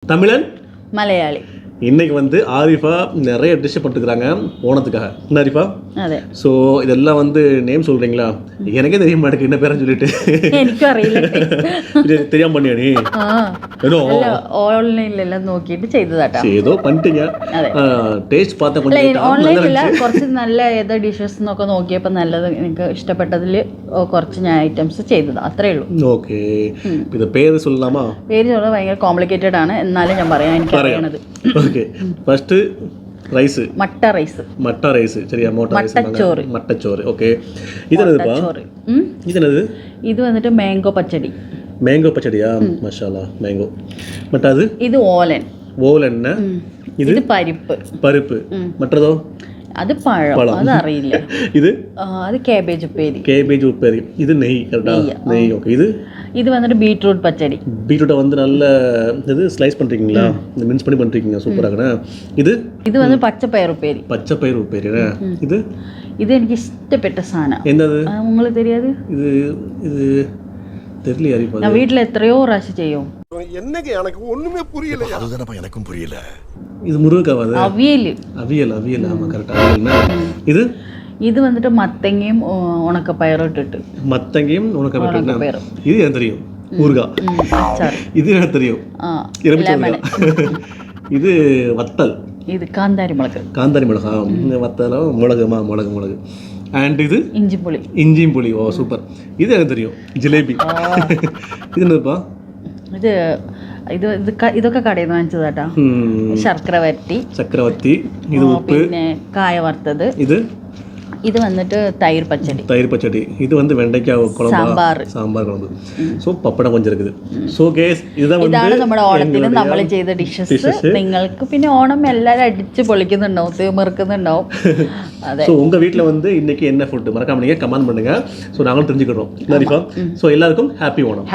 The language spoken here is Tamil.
தமிழன் மலையாளி. இன்னைக்கு வந்து ஆரிஃபா நிறைய டிஷ் பண்ணிட்டுருக்காங்க ஓணத்துக்காக. என்ன ஆரிஃபா? അതെ. ஸோ இதெல்லாம் வந்து நேம் சொல்கிறீங்களா? எனக்கே தெரிய மாட்டேங்குது என்ன பேருன்னு சொல்லிட்டு. എനിക്കും അറിയില്ല. தெரியாம பண்ணியா நீ? ஏதோ ഓൺലൈനിലെല്ലാം നോക്കിയിട്ട് ചെയ്തതാട്ടാ. ஏதோ பண்ணிட்டீங்க. ടേസ്റ്റ് பார்த்தா கொஞ்சம் ഓൺലൈനിലല്ല, കുറച്ച് നല്ല ഏതോ ഡിഷസ് എന്നൊക്കെ നോക്കിയപ്പോൾ നല്ലത് എനിക്ക് ഇഷ്ടപ്പെട്ടതിൽ കുറച്ച് ഞാൻ ഐറ്റംസ് ചെയ്തതാണ്, അത്രേ ഉള്ളൂ. ഓക്കെ. ഇത് പേര് சொல்லலாமா? പേര് சொல்ல ഭയങ്കര കോംപ്ലിക്കേറ്റഡ് ആണ്, എന്നാലും ഞാൻ പറയാം എനിക്ക് അറിയണത്. ஓகே. ஃபர்ஸ்ட் ரைஸ், மட்ட ரைஸ் சரியா? மட்டச்சோறு. ஓகே. இது என்னதுப்பா? இது என்னது? இது வந்துட்டு மேங்கோ பச்சடி. மேங்கோ பச்சடியா? மாஷாஅல்லா, மேங்கோ. மற்றது இது ஓலன். இது பருப்பு. மற்றதோ? அது பழம், அது അറിയില്ല. இது அது கேபேஜ் உப்பேரி. இது நெய், கரெக்ட்டா? நெய். ஓகே. இது வந்துட்டு பீட்ரூட் பச்சடி. பீட்ரூட்டை வந்து நல்ல இது ஸ்லைஸ் பண்ணுறீங்களா? இந்த மின்ஸ் பண்ணி பண்ணுறீங்க, சூப்பராகண்ணே. இது வந்து பச்சைப்பயிறு உப்பேரி. இது எனக்கு இஷ்டப்பட்ட சாധനം. என்னது உங்களுக்கு தெரியாது? இது தெரியல யாரிப்பா. நான் வீட்டில் எத்தனையோ ராசி செய்யும். என்னங்க எனக்கு ஒண்ணுமே புரியல. அதுதானப்பா எனக்கும் புரியல. இது முருங்கைக்காய். அவியல். ஆமாம், கரெக்டாக அவியல்னா. இது வந்துட்டு மத்தங்கியும் உணக்கப்பயிரும் இட்டுட்டு. உணக்கப்பயிரும். இது எனக்கு தெரியும், ஊறுகாய். இது எனக்கு தெரியும், இது வத்தல். இது காந்தாரி மிளகா. வத்தலும் மிளகு. அண்ட் இது இஞ்சியும் புளி. ஓ சூப்பர். இது எனக்கு தெரியும், ஜிலேபி. இது என்னதுப்பா? ഇതൊക്കെ കടയിൽ നിന്ന് വാങ്ങിച്ചതാട്ടാ. ശർക്കര വരട്ടി. ഇത് ഉപ്പ്, പിന്നെ കായ വറുത്തത്. ഇത് വന്നിട്ട് തൈര് പച്ചടി. ഇത് வந்து வெண்டைக்காய் குழம்பு, சாம்பார் குழம்பு. ஸோ பப்படம் கொஞ்சம் இருக்குது. ஸோ கேஸ் ഇതാണ് നമ്മുടെ ഓണത്തിന് നമ്മൾ ചെയ്ത ഡിഷസ്. നിങ്ങൾക്ക് പിന്നെ ഓണം എല്ലാവരും അടിച്ച് പൊളിക്കുന്നുണ്ടാവും, തീർക്കുന്നുണ്ടാവും. അതെ. ஸோ உங்கள் வீட்டில் வந்து இன்னைக்கு என்ன ஃபுட் மறக்காம நீங்கள் கமெண்ட் பண்ணுங்க. ஸோ நாங்களும் தெரிஞ்சுக்கிறோம். ஸோ எல்லாருக்கும் ஹாப்பி ஓணம்.